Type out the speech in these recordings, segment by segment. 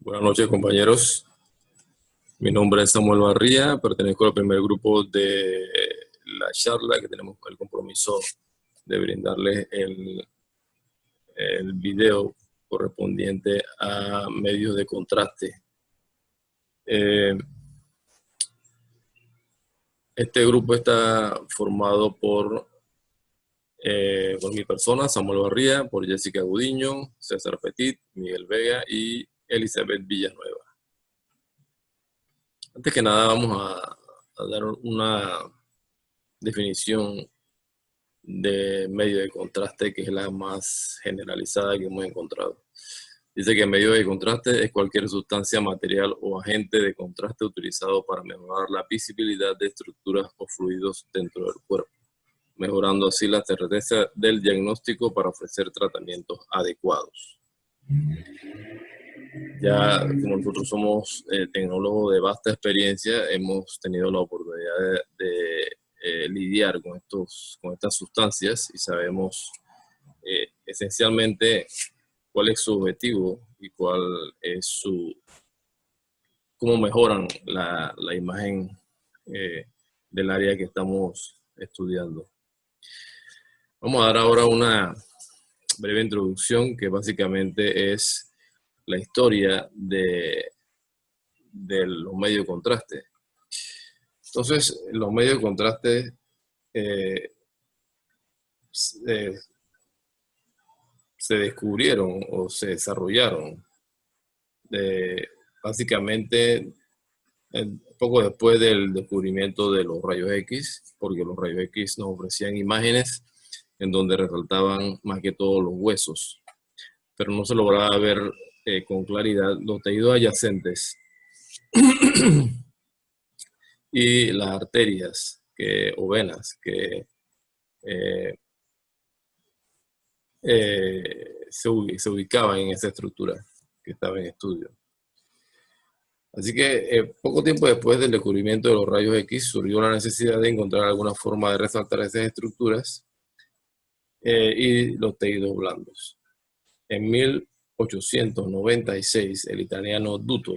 Buenas noches, compañeros. Mi nombre es Samuel Barría, pertenezco al primer grupo de la charla que tenemos el compromiso de brindarles el video correspondiente a medios de contraste. Este grupo está formado por mi persona, Samuel Barría, por Jessica Gudiño, César Petit, Miguel Vega y Elizabeth Villanueva. Antes que nada vamos a dar una definición de medio de contraste, que es la más generalizada que hemos encontrado. Dice que medio de contraste es cualquier sustancia, material o agente de contraste utilizado para mejorar la visibilidad de estructuras o fluidos dentro del cuerpo, mejorando así la certeza del diagnóstico para ofrecer tratamientos adecuados. Ya como nosotros somos tecnólogos de vasta experiencia, hemos tenido la oportunidad de lidiar con estas sustancias y sabemos esencialmente cuál es su objetivo y cuál es cómo mejoran la imagen del área que estamos estudiando. Vamos a dar ahora una breve introducción que básicamente es la historia de los medios de contraste. Entonces, los medios de contraste se descubrieron o se desarrollaron básicamente poco después del descubrimiento de los rayos X, porque los rayos X nos ofrecían imágenes en donde resaltaban más que todo los huesos, pero no se lograba ver con claridad los tejidos adyacentes y las arterias o venas que se ubicaban en esa estructura que estaba en estudio. Así que poco tiempo después del descubrimiento de los rayos X surgió la necesidad de encontrar alguna forma de resaltar esas estructuras y los tejidos blandos. En 1896, el italiano Duto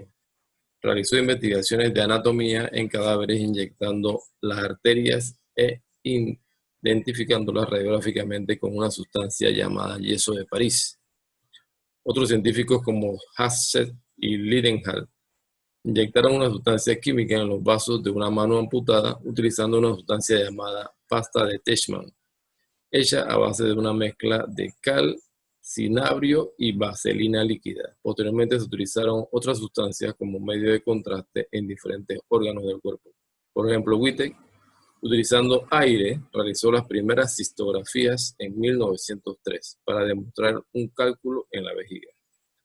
realizó investigaciones de anatomía en cadáveres inyectando las arterias e identificándolas radiográficamente con una sustancia llamada yeso de París. Otros científicos como Hassett y Lidenhall inyectaron una sustancia química en los vasos de una mano amputada utilizando una sustancia llamada pasta de Techman, hecha a base de una mezcla de cal, cinabrio y vaselina líquida. Posteriormente se utilizaron otras sustancias como medio de contraste en diferentes órganos del cuerpo. Por ejemplo, Wittek, utilizando aire, realizó las primeras cistografías en 1903 para demostrar un cálculo en la vejiga.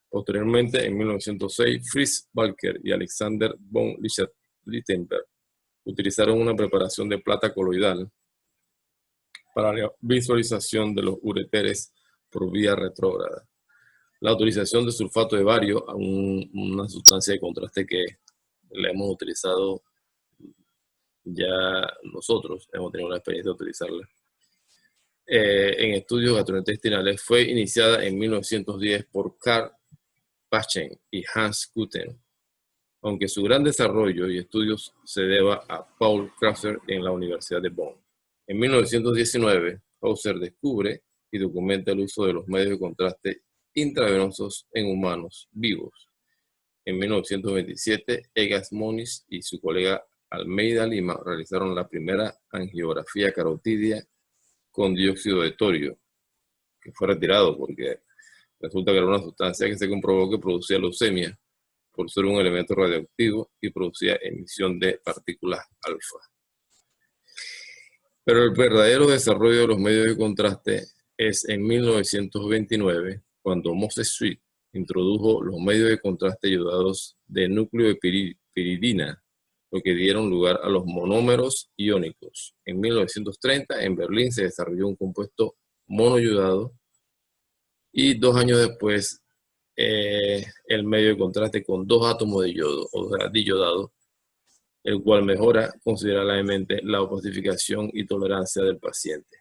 Posteriormente, en 1906, Fritz Walker y Alexander von Lichtenberg utilizaron una preparación de plata coloidal para la visualización de los uréteres por vía retrógrada. La utilización de sulfato de bario, una sustancia de contraste que la hemos utilizado ya nosotros, hemos tenido la experiencia de utilizarla en estudios gastrointestinales, fue iniciada en 1910 por Karl Paschen y Hans Gutten, aunque su gran desarrollo y estudios se deba a Paul Krauser en la Universidad de Bonn. En 1919, Hauser descubre y documenta el uso de los medios de contraste intravenosos en humanos vivos. En 1927, Egas Moniz y su colega Almeida Lima realizaron la primera angiografía carotidia con dióxido de torio, que fue retirado porque resulta que era una sustancia que se comprobó que producía leucemia por ser un elemento radioactivo y producía emisión de partículas alfa. Pero el verdadero desarrollo de los medios de contraste es en 1929, cuando Moses Sweet introdujo los medios de contraste ayudados de núcleo de piridina, lo que dieron lugar a los monómeros iónicos. En 1930, en Berlín, se desarrolló un compuesto monoyodado y 2 años después, el medio de contraste con 2 átomos de yodo, o sea, diyodado, el cual mejora considerablemente la opacificación y tolerancia del paciente.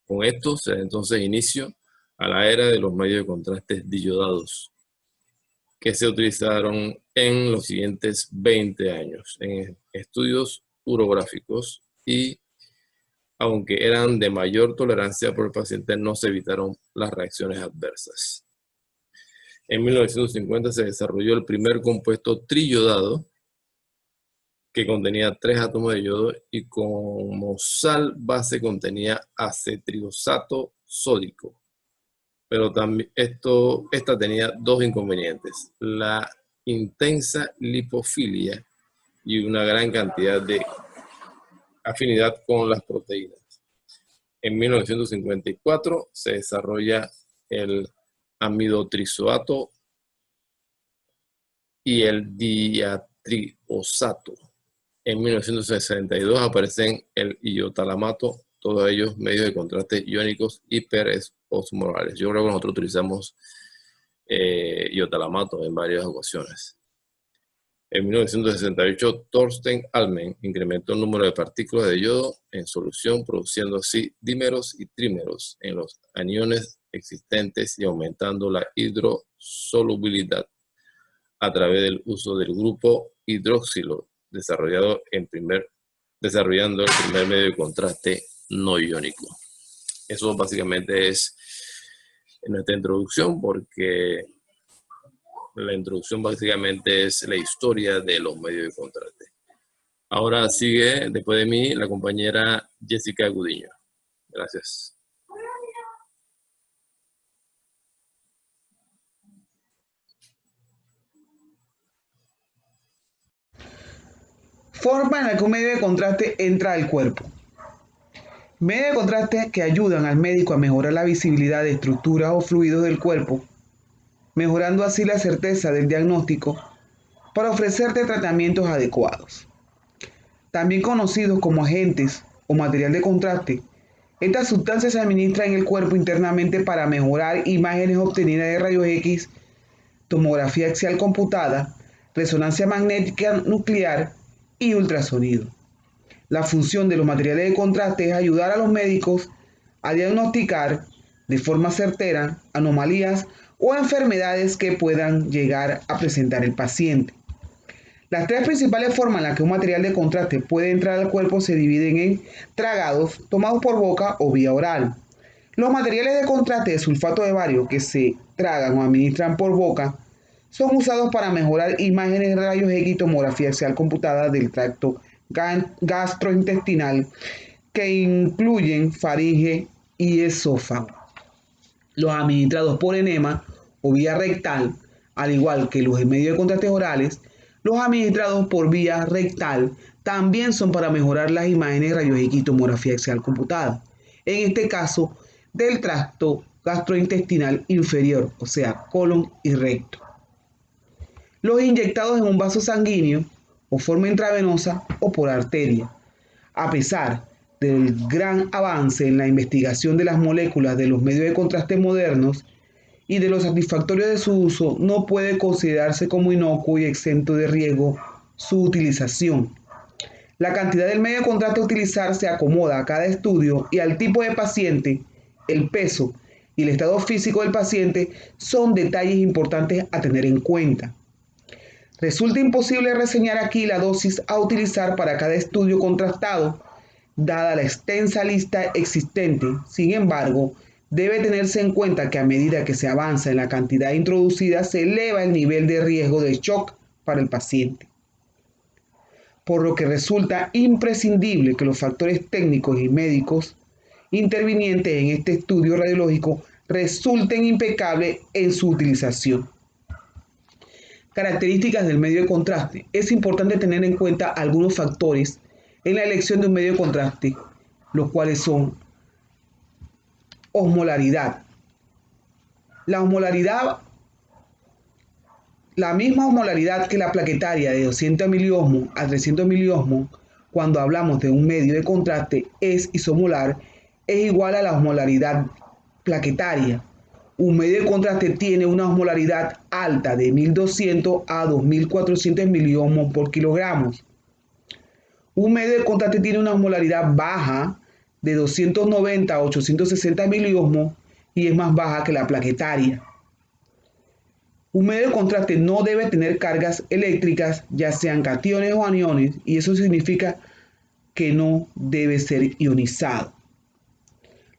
Con esto se da entonces inicio a la era de los medios de contraste diyodados, que se utilizaron en los siguientes 20 años en estudios urográficos y, aunque eran de mayor tolerancia por el paciente, no se evitaron las reacciones adversas. En 1950 se desarrolló el primer compuesto triyodado que contenía 3 átomos de yodo y como sal base contenía acetriosato sódico. Pero también esta tenía 2 inconvenientes: la intensa lipofilia y una gran cantidad de afinidad con las proteínas. En 1954 se desarrolla el amidotrizoato y el diatriosato. En 1962 aparecen el iotalamato, todos ellos medios de contraste iónicos hiperosmolares. Yo creo que nosotros utilizamos iotalamato en varias ocasiones. En 1968, Thorsten Almen incrementó el número de partículas de yodo en solución, produciendo así dímeros y trímeros en los aniones existentes y aumentando la hidrosolubilidad a través del uso del grupo hidroxilo, desarrollando el primer medio de contraste no iónico. Eso básicamente es nuestra introducción, porque la introducción básicamente es la historia de los medios de contraste. Ahora sigue, después de mí, la compañera Jessica Gudiño. Gracias. Forma en la que un medio de contraste entra al cuerpo. Medios de contraste que ayudan al médico a mejorar la visibilidad de estructuras o fluidos del cuerpo, mejorando así la certeza del diagnóstico para ofrecerte tratamientos adecuados. También conocidos como agentes o material de contraste, estas sustancias se administran en el cuerpo internamente para mejorar imágenes obtenidas de rayos X, tomografía axial computada, resonancia magnética nuclear y ultrasonido. La función de los materiales de contraste es ayudar a los médicos a diagnosticar de forma certera anomalías o enfermedades que puedan llegar a presentar el paciente. Las 3 principales formas en las que un material de contraste puede entrar al cuerpo se dividen en tragados, tomados por boca o vía oral. Los materiales de contraste de sulfato de bario que se tragan o administran por boca son usados para mejorar imágenes de rayos X y tomografía axial computada del tracto gastrointestinal, que incluyen faringe y esófago. Los administrados por enema o vía rectal, al igual que los medios de contraste orales, los administrados por vía rectal también son para mejorar las imágenes de rayos X y tomografía axial computada. En este caso, del tracto gastrointestinal inferior, o sea, colon y recto. Los inyectados en un vaso sanguíneo o forma intravenosa o por arteria. A pesar del gran avance en la investigación de las moléculas de los medios de contraste modernos y de lo satisfactorio de su uso, no puede considerarse como inocuo y exento de riesgo su utilización. La cantidad del medio de contraste a utilizar se acomoda a cada estudio y al tipo de paciente, el peso y el estado físico del paciente son detalles importantes a tener en cuenta. Resulta imposible reseñar aquí la dosis a utilizar para cada estudio contrastado, dada la extensa lista existente. Sin embargo, debe tenerse en cuenta que a medida que se avanza en la cantidad introducida, se eleva el nivel de riesgo de shock para el paciente. Por lo que resulta imprescindible que los factores técnicos y médicos intervinientes en este estudio radiológico resulten impecables en su utilización. Características del medio de contraste. Es importante tener en cuenta algunos factores en la elección de un medio de contraste, los cuales son osmolaridad. La misma osmolaridad que la plaquetaria de 200 miliosmos a 300 miliosmos, cuando hablamos de un medio de contraste es isomolar, es igual a la osmolaridad plaquetaria. Un medio de contraste tiene una osmolaridad alta de 1200 a 2400 miliosmos por kilogramos. Un medio de contraste tiene una osmolaridad baja de 290 a 860 miliosmos y es más baja que la plaquetaria. Un medio de contraste no debe tener cargas eléctricas, ya sean cationes o aniones, y eso significa que no debe ser ionizado.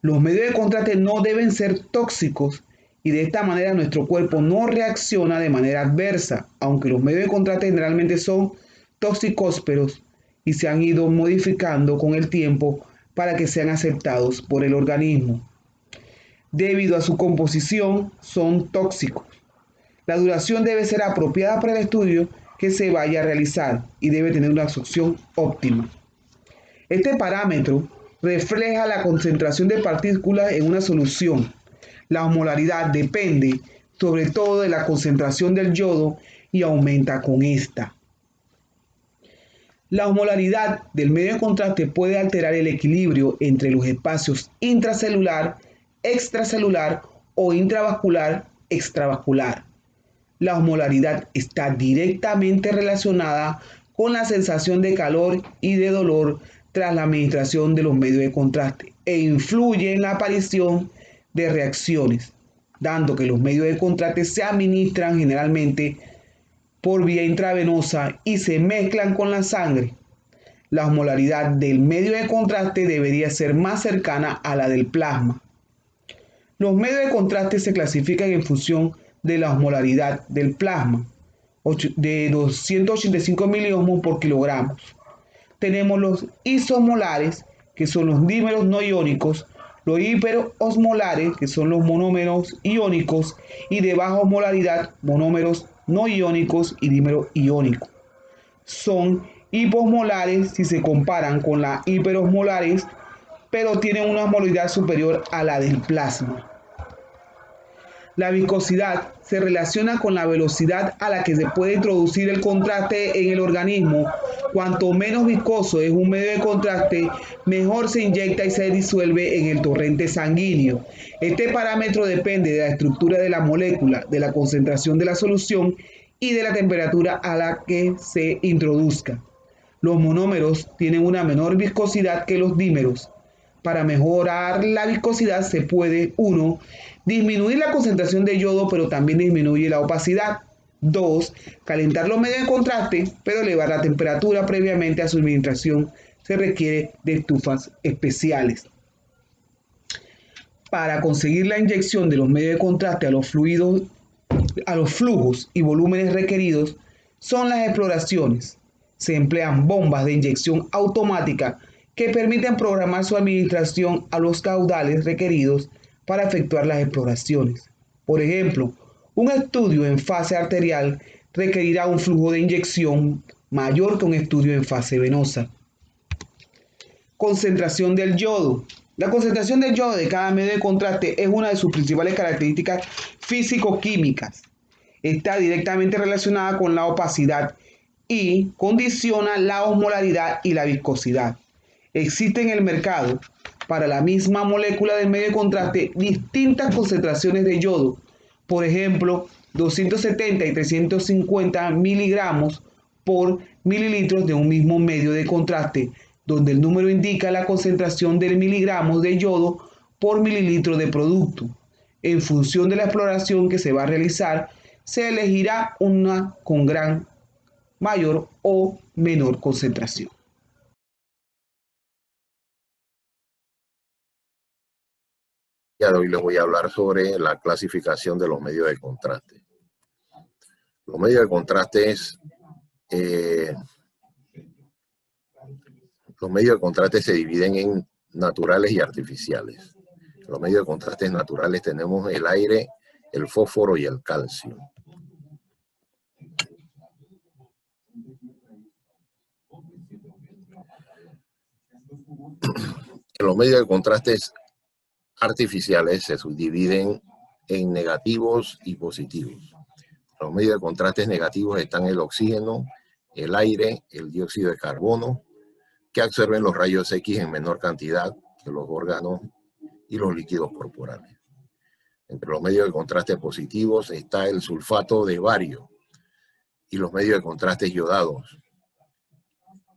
Los medios de contraste no deben ser tóxicos y de esta manera nuestro cuerpo no reacciona de manera adversa, aunque los medios de contraste generalmente son toxicósperos y se han ido modificando con el tiempo para que sean aceptados por el organismo. Debido a su composición, son tóxicos. La duración debe ser apropiada para el estudio que se vaya a realizar y debe tener una absorción óptima. Este parámetro refleja la concentración de partículas en una solución. La osmolaridad depende sobre todo de la concentración del yodo y aumenta con esta. La osmolaridad del medio de contraste puede alterar el equilibrio entre los espacios intracelular, extracelular o intravascular, extravascular. La osmolaridad está directamente relacionada con la sensación de calor y de dolor tras la administración de los medios de contraste e influye en la aparición de reacciones, dando que los medios de contraste se administran generalmente por vía intravenosa y se mezclan con la sangre. La osmolaridad del medio de contraste debería ser más cercana a la del plasma. Los medios de contraste se clasifican en función de la osmolaridad del plasma, de 285 miliosmos por kilogramos. Tenemos los isomolares, que son los dímeros no iónicos, los hiperosmolares, que son los monómeros iónicos, y de baja osmolaridad, monómeros no iónicos y dímeros iónicos. Son hiposmolares si se comparan con las hiperosmolares, pero tienen una osmolaridad superior a la del plasma. La viscosidad se relaciona con la velocidad a la que se puede introducir el contraste en el organismo. Cuanto menos viscoso es un medio de contraste, mejor se inyecta y se disuelve en el torrente sanguíneo. Este parámetro depende de la estructura de la molécula, de la concentración de la solución y de la temperatura a la que se introduzca. Los monómeros tienen una menor viscosidad que los dímeros. Para mejorar la viscosidad se puede, 1. Disminuir la concentración de yodo, pero también disminuye la opacidad. 2. Calentar los medios de contraste, pero elevar la temperatura previamente a su administración. Se requiere de estufas especiales. Para conseguir la inyección de los medios de contraste a los flujos y volúmenes requeridos, son las exploraciones. Se emplean bombas de inyección automática que permiten programar su administración a los caudales requeridos para efectuar las exploraciones. Por ejemplo, un estudio en fase arterial requerirá un flujo de inyección mayor que un estudio en fase venosa. Concentración del yodo. La concentración del yodo de cada medio de contraste es una de sus principales características físico-químicas. Está directamente relacionada con la opacidad y condiciona la osmolaridad y la viscosidad. Existe en el mercado, para la misma molécula del medio de contraste, distintas concentraciones de yodo, por ejemplo, 270 y 350 miligramos por mililitros de un mismo medio de contraste, donde el número indica la concentración de miligramos de yodo por mililitro de producto. En función de la exploración que se va a realizar, se elegirá una con gran, mayor o menor concentración. Ya de hoy les voy a hablar sobre la clasificación de los medios de contraste. Los medios de contraste se dividen en naturales y artificiales. Los medios de contraste naturales tenemos el aire, el fósforo y el calcio. Los medios de contraste artificiales se subdividen en negativos y positivos. Los medios de contrastes negativos están el oxígeno, el aire, el dióxido de carbono, que absorben los rayos X en menor cantidad que los órganos y los líquidos corporales. Entre los medios de contraste positivos está el sulfato de bario y los medios de contraste yodados,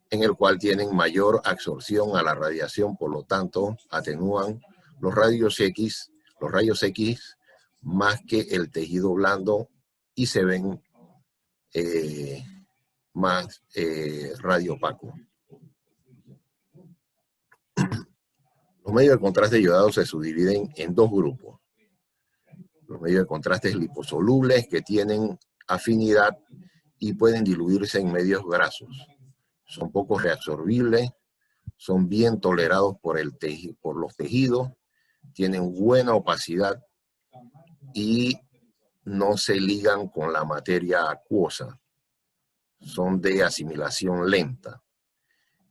en el cual tienen mayor absorción a la radiación, por lo tanto atenúan los rayos X más que el tejido blando y se ven más radiopacos. Los medios de contraste iodados se subdividen en dos grupos. Los medios de contraste liposolubles, que tienen afinidad y pueden diluirse en medios grasos. Son poco reabsorbibles, son bien tolerados por los tejidos, tienen buena opacidad y no se ligan con la materia acuosa. Son de asimilación lenta.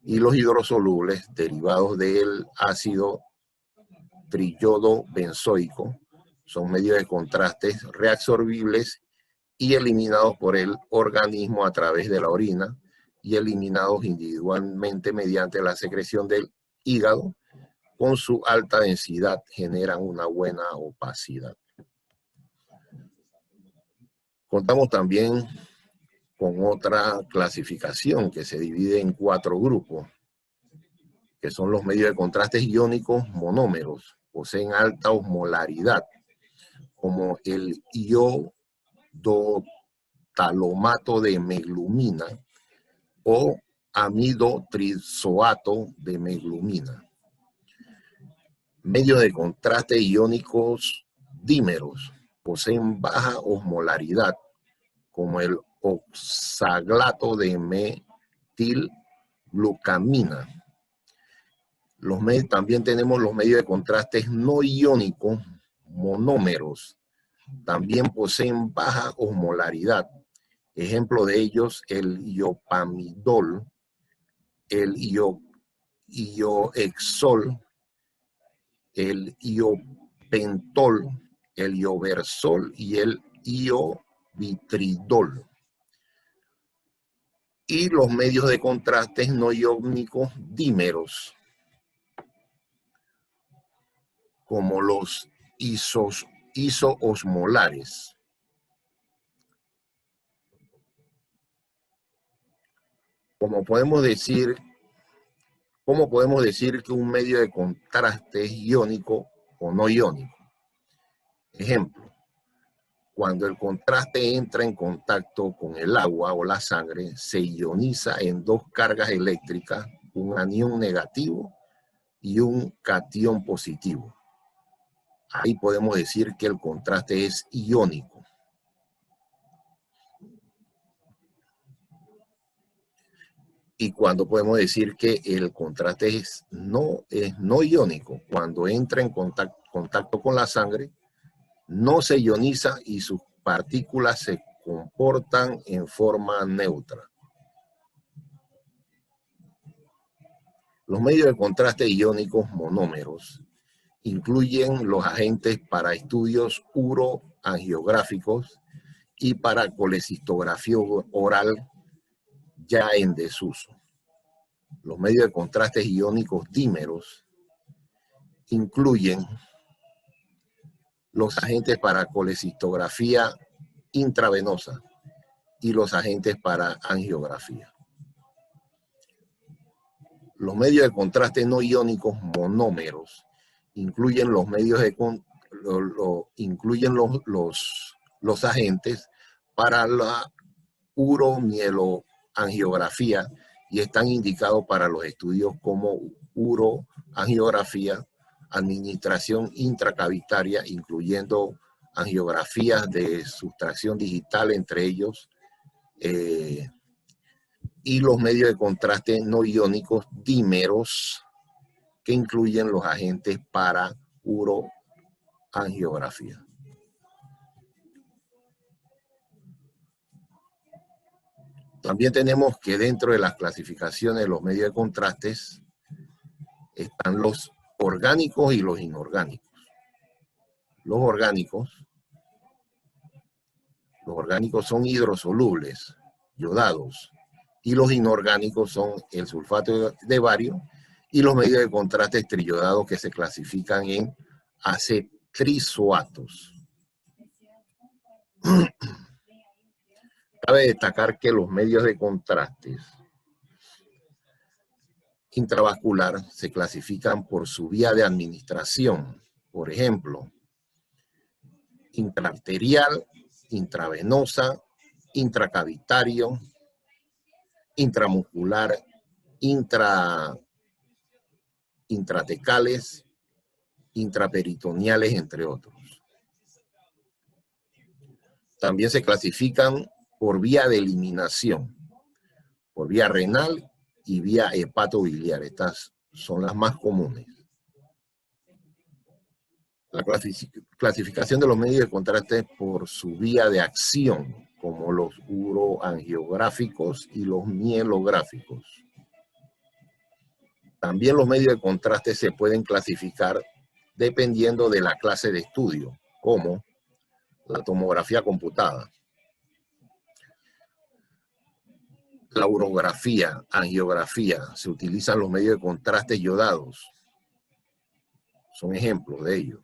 Y los hidrosolubles, derivados del ácido triyodo benzoico, son medios de contrastes reabsorbibles y eliminados por el organismo a través de la orina y eliminados individualmente mediante la secreción del hígado. Con su alta densidad generan una buena opacidad. Contamos también con otra clasificación que se divide en 4 grupos, que son los medios de contrastes iónicos monómeros, poseen alta osmolaridad, como el iodotalomato de meglumina o amidotrizoato de meglumina. Medios de contraste iónicos dímeros poseen baja osmolaridad, como el oxalato de metilglucamina. También tenemos los medios de contrastes no iónicos monómeros. También poseen baja osmolaridad. Ejemplo de ellos, el iopamidol, el iohexol, el iopentol, el ioversol y el iovitridol. Y los medios de contrastes no iónicos dímeros, como los isoosmolares. ¿Cómo podemos decir que un medio de contraste es iónico o no iónico? Ejemplo, cuando el contraste entra en contacto con el agua o la sangre, se ioniza en 2 cargas eléctricas, un anión negativo y un catión positivo. Ahí podemos decir que el contraste es iónico. Y cuando podemos decir que el contraste es no iónico, cuando entra en contacto con la sangre, no se ioniza y sus partículas se comportan en forma neutra. Los medios de contraste iónicos monómeros incluyen los agentes para estudios uroangiográficos y para colecistografía oral ya en desuso. Los medios de contrastes iónicos dímeros incluyen los agentes para colecistografía intravenosa y los agentes para angiografía. Los medios de contraste no iónicos monómeros incluyen los medios de los agentes para la uromieloangiografía y están indicados para los estudios como uroangiografía, administración intracavitaria, incluyendo angiografías de sustracción digital, entre ellos, y los medios de contraste no iónicos dímeros, que incluyen los agentes para uroangiografía. También tenemos que dentro de las clasificaciones de los medios de contrastes están los orgánicos y los inorgánicos. Los orgánicos son hidrosolubles, yodados, y los inorgánicos son el sulfato de bario y los medios de contraste triyodados, que se clasifican en acetrizoatos. Cabe destacar que los medios de contrastes intravascular se clasifican por su vía de administración. Por ejemplo, intraarterial intravenosa, intracavitario, intramuscular, intratecales, intraperitoneales, entre otros. También se clasifican por vía de eliminación, por vía renal y vía hepatobiliar. Estas son las más comunes. La clasificación de los medios de contraste por su vía de acción, como los uroangiográficos y los mielográficos. También los medios de contraste se pueden clasificar dependiendo de la clase de estudio, como la tomografía computada, la urografía, angiografía. Se utilizan los medios de contraste yodados. Son ejemplos de ello.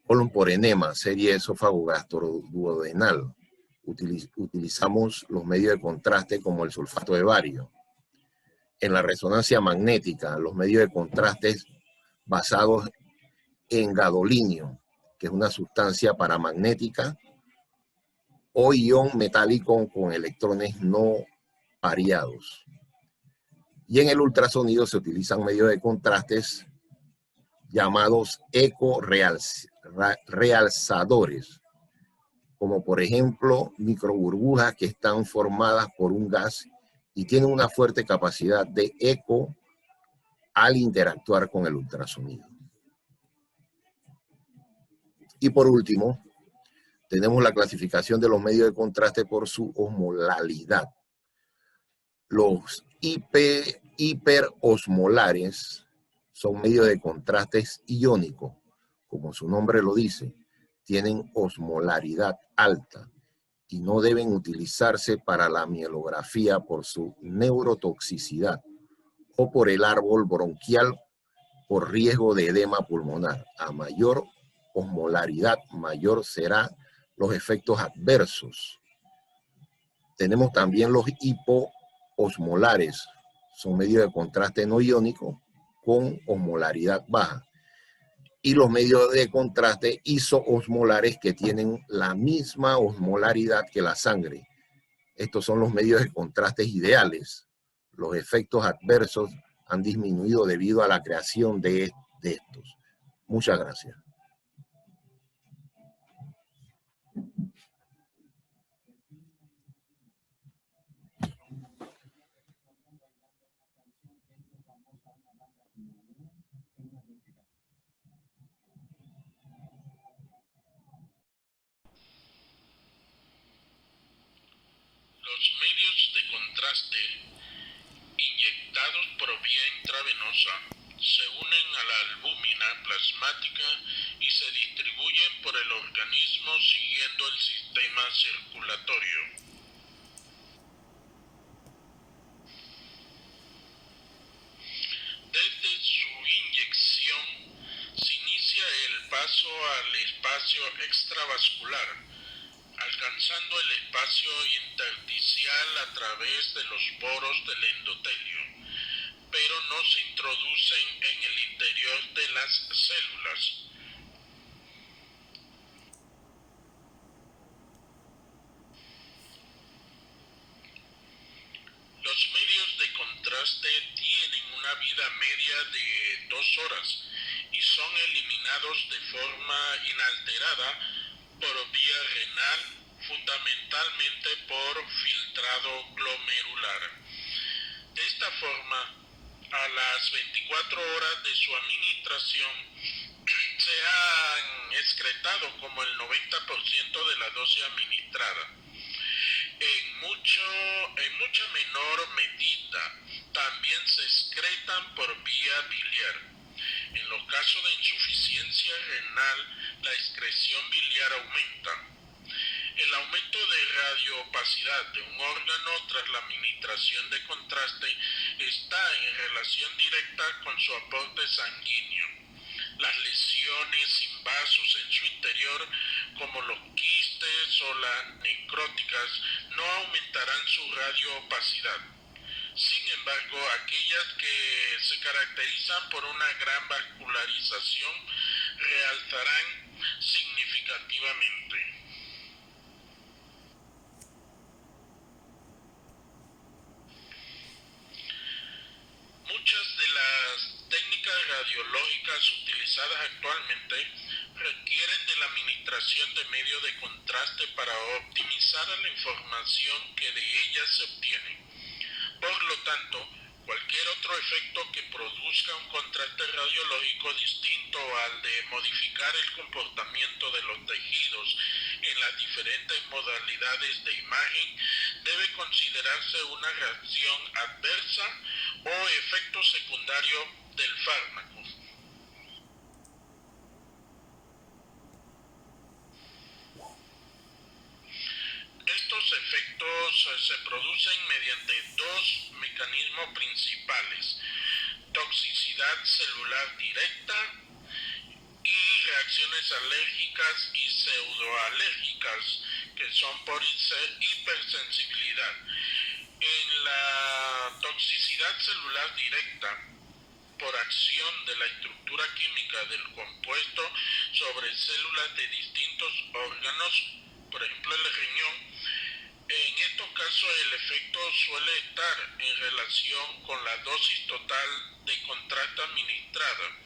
Colon por enema, serie esófago gastroduodenal. Utilizamos los medios de contraste como el sulfato de bario. En la resonancia magnética, los medios de contraste basados en gadolinio, que es una sustancia paramagnética, o ion metálico con electrones no pareados. Y en el ultrasonido se utilizan medios de contrastes llamados eco-realzadores, como por ejemplo microburbujas que están formadas por un gas y tienen una fuerte capacidad de eco al interactuar con el ultrasonido. Y por último, tenemos la clasificación de los medios de contraste por su osmolalidad. Los hiperosmolares son medios de contrastes iónicos, como su nombre lo dice, tienen osmolaridad alta y no deben utilizarse para la mielografía por su neurotoxicidad o por el árbol bronquial por riesgo de edema pulmonar. A mayor osmolaridad, mayor serán los efectos adversos. Tenemos también los hipoosmolares, son medios de contraste no iónico con osmolaridad baja. Y los medios de contraste isoosmolares que tienen la misma osmolaridad que la sangre. Estos son los medios de contraste ideales. Los efectos adversos han disminuido debido a la creación de estos. Muchas gracias. Los medios de contraste inyectados por vía intravenosa se unen a la albúmina plasmática y se distribuyen por el organismo siguiendo el sistema circulatorio. Desde su inyección se inicia el paso al espacio extravascular, alcanzando el espacio intersticial a través de los poros del endotelio, pero no se introducen en el interior de las células. Los medios de contraste tienen una vida media de 2 horas y son eliminados de forma inalterada por vía renal, fundamentalmente por filtrado glomerular. De esta forma, a las 24 horas de su administración, se han excretado como el 90% de la dosis administrada. En mucha menor medida, también se excretan por vía biliar. En los casos de insuficiencia renal, la excreción biliar aumenta. El aumento de radioopacidad de un órgano tras la administración de contraste está en relación directa con su aporte sanguíneo. Las lesiones sin vasos en su interior, como los quistes o las necróticas, no aumentarán su radioopacidad. Sin embargo, aquellas que se caracterizan por una gran vascularización realzarán significativamente. utilizadas actualmente requieren de la administración de medios de contraste para optimizar la información que de ellas se obtiene. Por lo tanto, cualquier otro efecto que produzca un contraste radiológico distinto al de modificar el comportamiento de los tejidos en las diferentes modalidades de imagen debe considerarse una reacción adversa o efecto secundario del fármaco. Estos efectos se producen mediante dos mecanismos principales: toxicidad celular directa y reacciones alérgicas y pseudoalérgicas, que son por hipersensibilidad. En la toxicidad celular directa, por acción de la estructura química del compuesto sobre células de distintos órganos, por ejemplo el riñón, en estos casos el efecto suele estar en relación con la dosis total de contraste administrada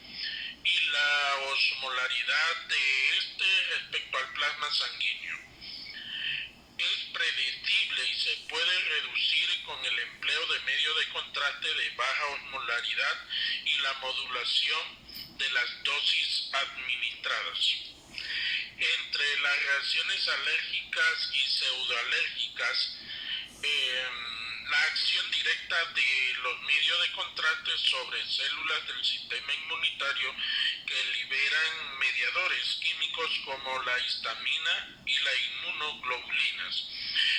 y la osmolaridad de este respecto al plasma sanguíneo. Es predecible y se puede reducir con el empleo de medios de contraste de baja osmolaridad y la modulación de las dosis administradas. Entre las reacciones alérgicas y pseudoalérgicas, la acción directa de los medios de contraste sobre células del sistema inmunitario que liberan mediadores químicos como la histamina y las inmunoglobulinas.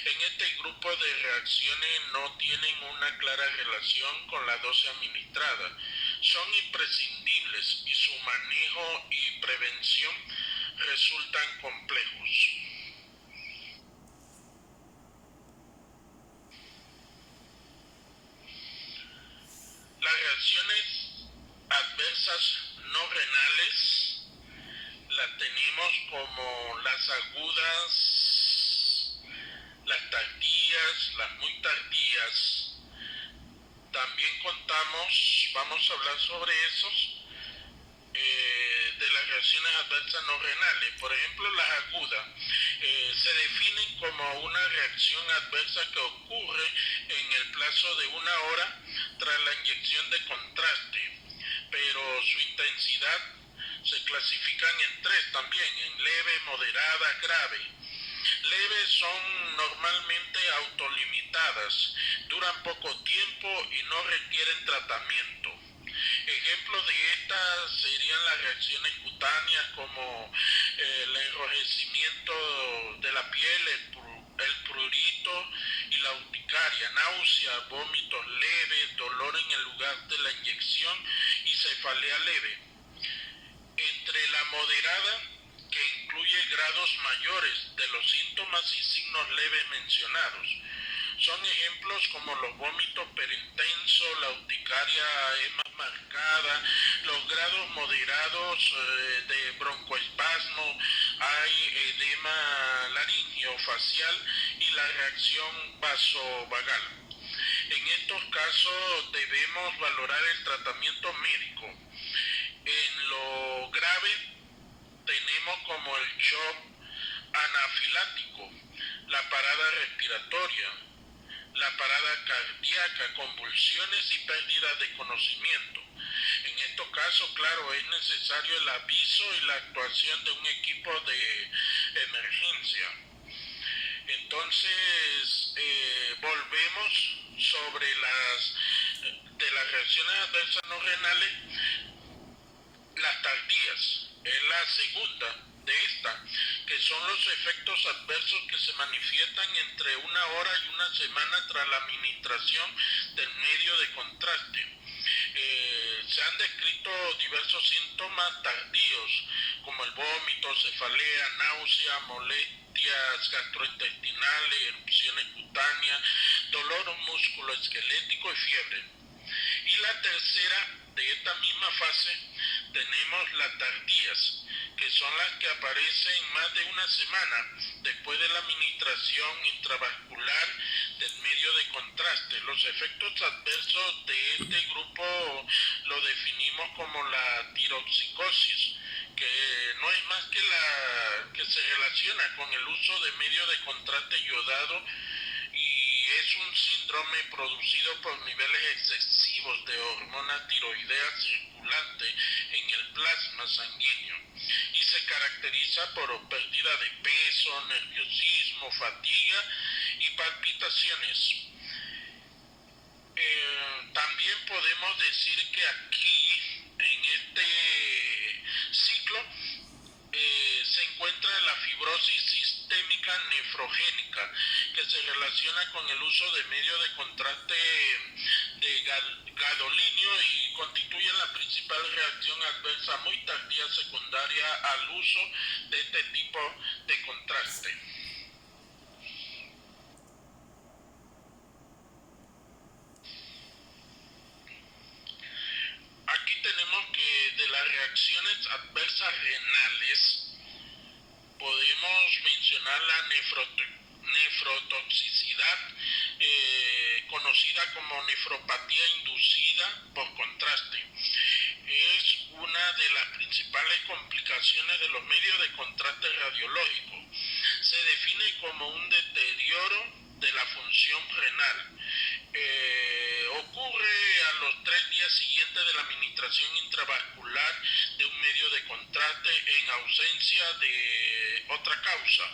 En este grupo de reacciones no tienen una clara relación con la dosis administrada. Son imprescindibles y su manejo y prevención resultan complejos. Las reacciones adversas no renales las tenemos como las agudas, las tardías, las muy tardías. También vamos a hablar sobre esos, de las reacciones adversas no renales. Por ejemplo, las agudas se definen como una reacción adversa que ocurre en el plazo de 1 hora tras la inyección de contraste, pero su intensidad se clasifican en 3 también, en leve, moderada, grave. Leves son normalmente autolimitadas, duran poco tiempo y no requieren tratamiento. Ejemplos de estas serían las reacciones cutáneas como el enrojecimiento de la piel, el prurito y la urticaria, náusea, vómitos leves, dolor en el lugar de la inyección y cefalea leve. Entre la moderada, que incluye grados mayores de los síntomas y signos leves mencionados, son ejemplos como los vómitos perintensos, la urticaria es más marcada, los grados moderados de broncoespasmo, hay edema laríngeo facial y la reacción vasovagal. En estos casos debemos valorar el tratamiento médico. En lo grave tenemos como el shock anafiláctico, la parada respiratoria, la parada cardíaca, convulsiones y pérdida de conocimiento. En estos casos, claro, es necesario el aviso y la actuación de un equipo de emergencia. Entonces, volvemos sobre las reacciones adversas no renales. Las tardías es la segunda de esta, que son los efectos adversos que se manifiestan entre 1 hora y 1 semana tras la administración del medio de contraste. Se han descrito diversos síntomas tardíos, como el vómito, cefalea, náusea, molestias gastrointestinales, erupciones cutáneas, dolor musculoesquelético y fiebre. Y la tercera de esta misma fase tenemos las tardías, que son las que aparecen más de 1 semana después de la administración intravascular del medio de contraste. Los efectos adversos de este grupo lo definimos como la tiroxicosis relaciona con el uso de medio de contraste iodado y es un síndrome producido por niveles excesivos de hormona tiroidea circulante en el plasma sanguíneo y se caracteriza por pérdida de peso, nerviosismo, fatiga y palpitaciones. También podemos decir que aquí, en este ciclo, se encuentra la fibrosis sistémica nefrogénica, que se relaciona con el uso de medio de contraste de gadolinio y constituye la principal reacción adversa muy tardía secundaria al uso de este tipo de contraste. Aquí tenemos que de las reacciones adversas renales podemos mencionar la nefrotoxicidad, conocida como nefropatía inducida por contraste. Es una de las principales complicaciones de los medios de contraste radiológico. Se define como un deterioro de la función renal. Ocurre a los 3 días siguientes de la administración intravascular de un medio de contraste en ausencia de otra causa.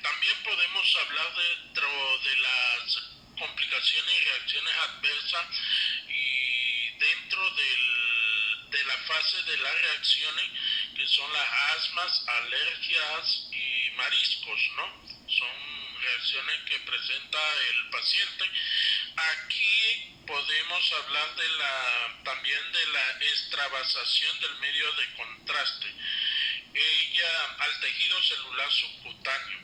También podemos hablar dentro de las complicaciones y reacciones adversas y dentro de la fase de las reacciones que son las asmas, alergias y mariscos, ¿no? Son reacciones que presenta el paciente. Aquí podemos hablar también de la extravasación del medio de contraste. Ella al tejido celular subcutáneo.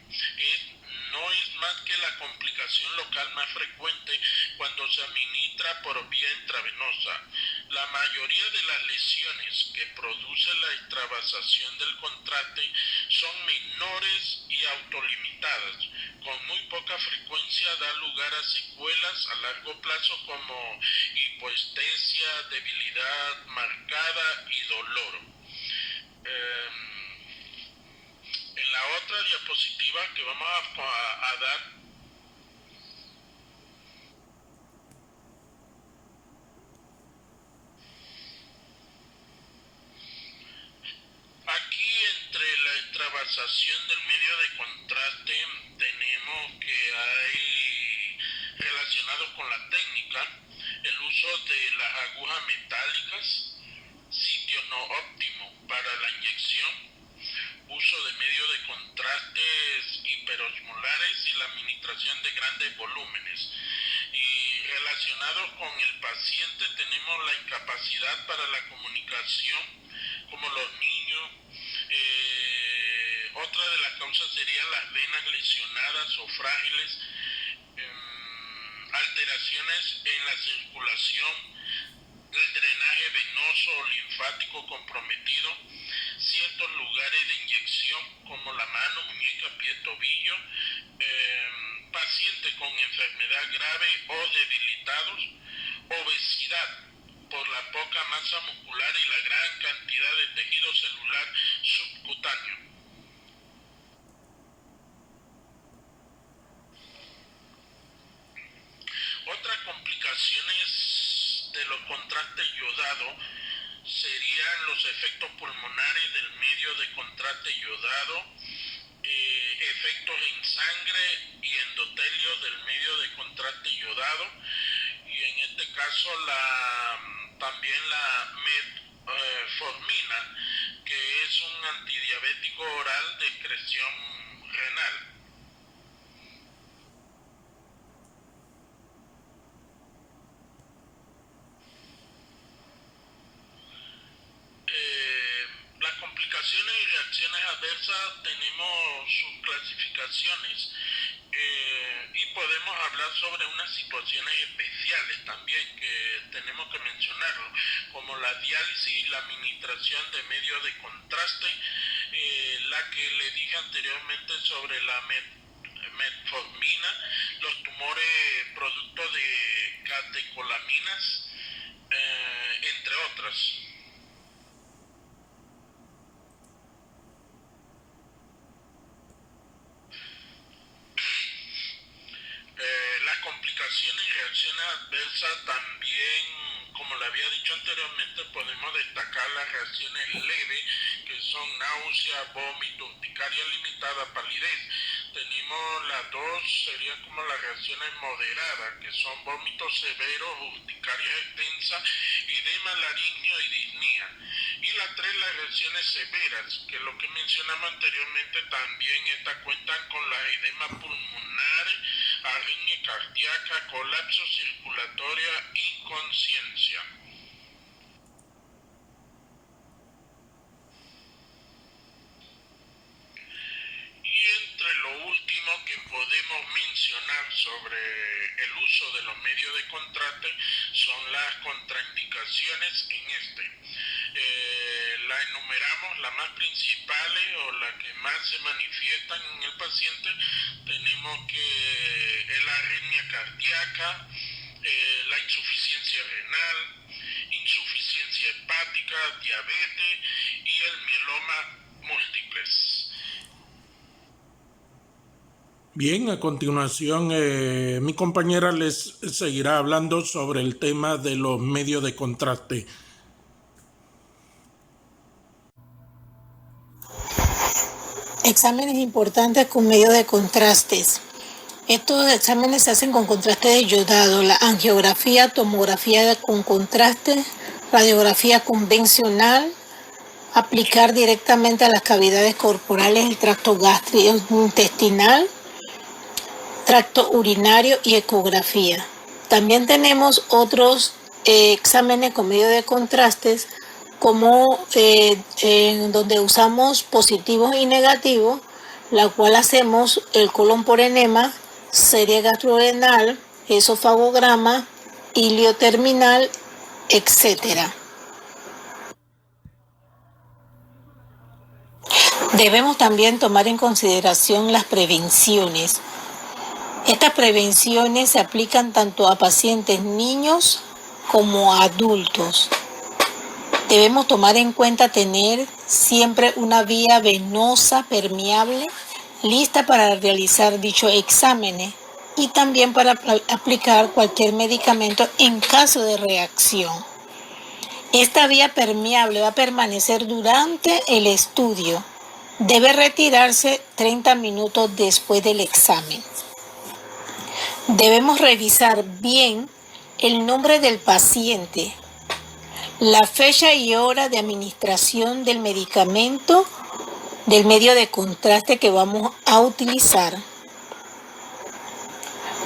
No es más que la complicación local más frecuente cuando se administra por vía intravenosa. La mayoría de las lesiones que produce la extravasación del contraste son menores y autolimitadas. Con muy poca frecuencia da lugar a secuelas a largo plazo como hipoestesia, debilidad marcada y dolor. En la otra diapositiva que vamos a dar, aquí entre la extravasación del medio de contraste tenemos que hay relacionado con la técnica el uso de las agujas metálicas, sitio no óptimo para la inyección, uso de medios de contrastes hiperosmolares y la administración de grandes volúmenes. Y relacionados con el paciente tenemos la incapacidad para la comunicación, como los niños. Otra de las causas serían las venas lesionadas o frágiles, alteraciones en la circulación, el drenaje venoso o linfático comprometido, ciertos lugares de inyección como la mano, muñeca, pie, tobillo, pacientes con enfermedad grave o debilitados, obesidad por la poca masa muscular y la gran cantidad de tejido celular subcutáneo. Otras complicaciones de los contrastes iodados serían los efectos pulmonares del medio de contraste iodado, efectos en sangre y endotelio del medio de contraste iodado, y en este caso también la metformina, que es un antidiabético oral de excreción renal. Las complicaciones y reacciones adversas tenemos sus clasificaciones y podemos hablar sobre unas situaciones especiales también que tenemos que mencionarlo, como la diálisis, la administración de medios de contraste, la que le dije anteriormente sobre la metformina, los tumores producto de catecolaminas, entre otras. Las complicaciones y reacciones adversas también, como le había dicho anteriormente, podemos destacar las reacciones leves, que son náusea, vómito, urticaria limitada, palidez. Tenemos las dos, serían como las reacciones moderadas, que son vómitos severos, urticaria extensa, edema laríngeo y disnea. Y las tres, las reacciones severas, que lo que mencionamos anteriormente, también estas cuentan con la edema pulmonar, arritmia cardíaca, colapso circulatoria, inconsciencia. Y entre lo último que podemos mencionar sobre el uso de los medios de contraste son las contraindicaciones en este. La enumeramos, las más principales o las que más se manifiestan en el paciente. Tenemos que la arritmia cardíaca, la insuficiencia renal, insuficiencia hepática, diabetes y el mieloma múltiples. Bien, a continuación mi compañera les seguirá hablando sobre el tema de los medios de contraste. Exámenes importantes con medios de contrastes. Estos exámenes se hacen con contraste de iodado, la angiografía, tomografía con contraste, radiografía convencional, aplicar directamente a las cavidades corporales el tracto gastrointestinal, tracto urinario y ecografía. También tenemos otros exámenes con medios de contrastes como donde usamos positivos y negativos, la cual hacemos el colon por enema, serie gastrorenal, esofagograma, ilio terminal, etc. Debemos también tomar en consideración las prevenciones. Estas prevenciones se aplican tanto a pacientes niños como a adultos. Debemos tomar en cuenta tener siempre una vía venosa permeable lista para realizar dichos exámenes y también para aplicar cualquier medicamento en caso de reacción. Esta vía permeable va a permanecer durante el estudio. Debe retirarse 30 minutos después del examen. Debemos revisar bien el nombre del paciente, la fecha y hora de administración del medicamento, del medio de contraste que vamos a utilizar,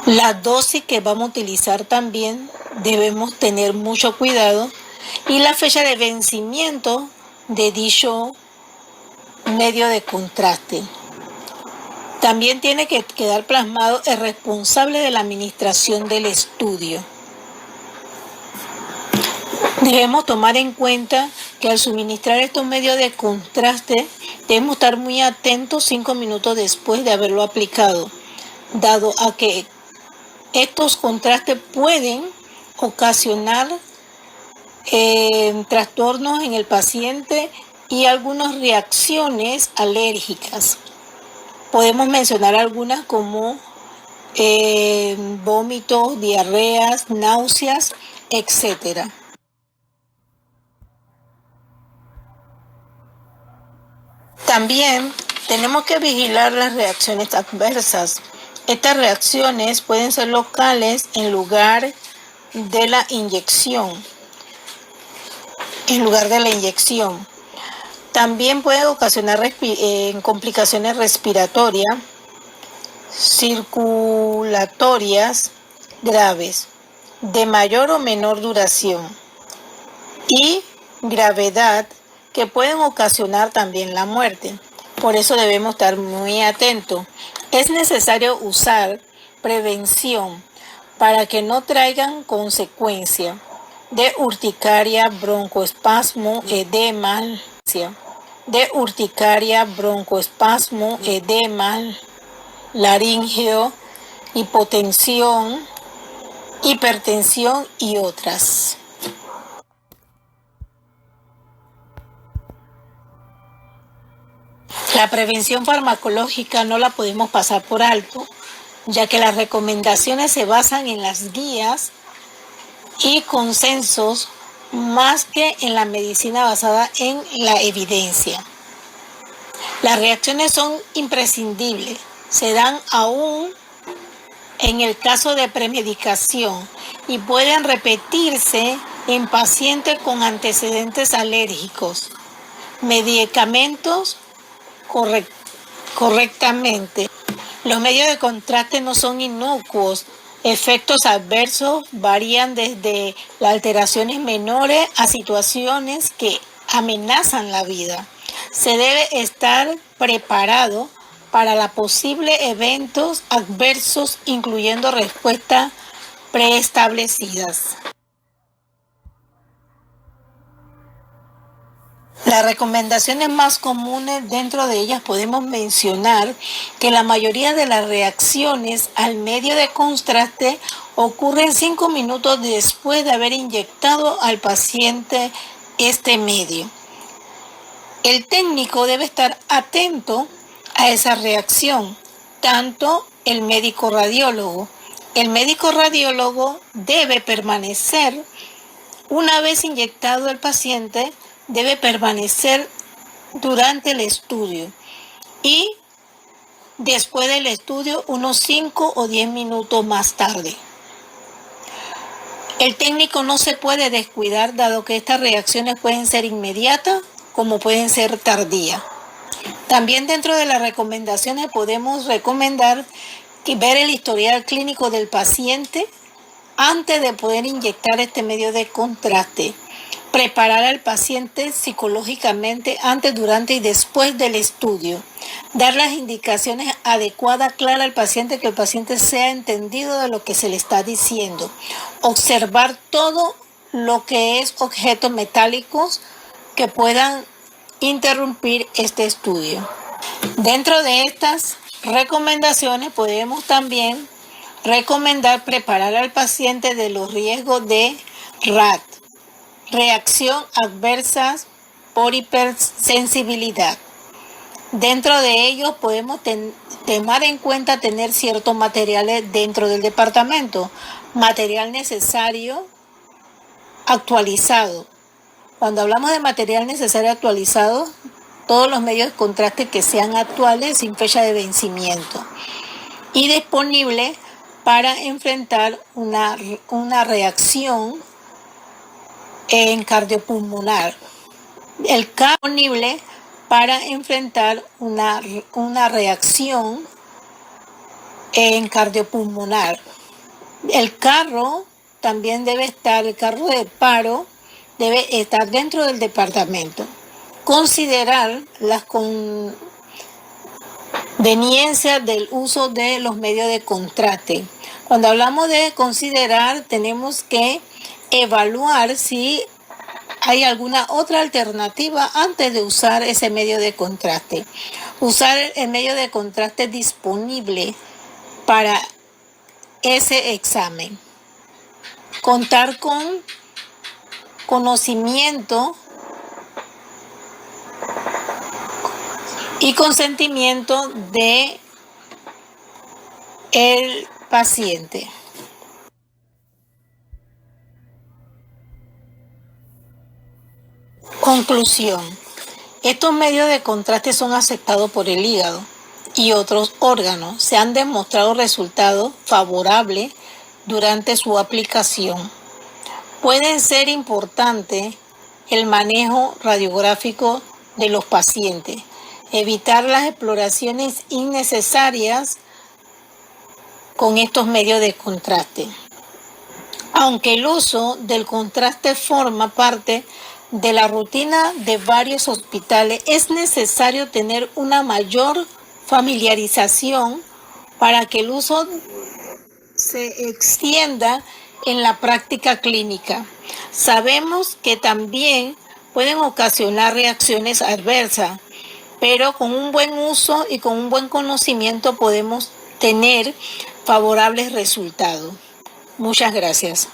la dosis que vamos a utilizar también debemos tener mucho cuidado, y la fecha de vencimiento de dicho medio de contraste. También tiene que quedar plasmado el responsable de la administración del estudio. Debemos tomar en cuenta que al suministrar estos medios de contraste debemos estar muy atentos 5 minutos después de haberlo aplicado, dado a que estos contrastes pueden ocasionar trastornos en el paciente y algunas reacciones alérgicas. Podemos mencionar algunas como vómitos, diarreas, náuseas, etc. También tenemos que vigilar las reacciones adversas. Estas reacciones pueden ser locales en lugar de la inyección. También puede ocasionar complicaciones respiratorias, circulatorias graves, de mayor o menor duración y gravedad, que pueden ocasionar también la muerte. Por eso debemos estar muy atentos. Es necesario usar prevención para que no traigan consecuencias de urticaria, broncoespasmo, edema, laringeo, hipotensión, hipertensión y otras. La prevención farmacológica no la podemos pasar por alto, ya que las recomendaciones se basan en las guías y consensos más que en la medicina basada en la evidencia. Las reacciones son imprescindibles, se dan aún en el caso de premedicación y pueden repetirse en pacientes con antecedentes alérgicos. Medicamentos correctamente. Los medios de contraste no son inocuos. Efectos adversos varían desde las alteraciones menores a situaciones que amenazan la vida. Se debe estar preparado para los posibles eventos adversos, incluyendo respuestas preestablecidas. Las recomendaciones más comunes, dentro de ellas podemos mencionar que la mayoría de las reacciones al medio de contraste ocurren 5 minutos después de haber inyectado al paciente este medio. El técnico debe estar atento a esa reacción, tanto el médico radiólogo. El médico radiólogo debe permanecer, una vez inyectado el paciente, debe permanecer durante el estudio y después del estudio unos 5 o 10 minutos más tarde. El técnico no se puede descuidar, dado que estas reacciones pueden ser inmediatas como pueden ser tardías. También dentro de las recomendaciones podemos recomendar que ver el historial clínico del paciente antes de poder inyectar este medio de contraste. Preparar al paciente psicológicamente antes, durante y después del estudio. Dar las indicaciones adecuadas, claras al paciente, que el paciente sea entendido de lo que se le está diciendo. Observar todo lo que es objetos metálicos que puedan interrumpir este estudio. Dentro de estas recomendaciones podemos también recomendar preparar al paciente de los riesgos de RAT, reacción adversas por hipersensibilidad. Dentro de ellos podemos tomar en cuenta tener ciertos materiales dentro del departamento, material necesario actualizado. Cuando hablamos de material necesario actualizado, todos los medios de contraste que sean actuales, sin fecha de vencimiento, y disponible para enfrentar una reacción en cardiopulmonar. El carro disponible para enfrentar una reacción en cardiopulmonar. El carro también debe estar, el carro de paro debe estar dentro del departamento. Considerar las conveniencias del uso de los medios de contraste. Cuando hablamos de considerar, tenemos que evaluar si hay alguna otra alternativa antes de usar ese medio de contraste. Usar el medio de contraste disponible para ese examen. Contar con conocimiento y consentimiento de el paciente. Conclusión. Estos medios de contraste son aceptados por el hígado y otros órganos. Se han demostrado resultados favorables durante su aplicación. Puede ser importante el manejo radiográfico de los pacientes, evitar las exploraciones innecesarias con estos medios de contraste. Aunque el uso del contraste forma parte de la rutina de varios hospitales, es necesario tener una mayor familiarización para que el uso se extienda en la práctica clínica. Sabemos que también pueden ocasionar reacciones adversas, pero con un buen uso y con un buen conocimiento podemos tener favorables resultados. Muchas gracias.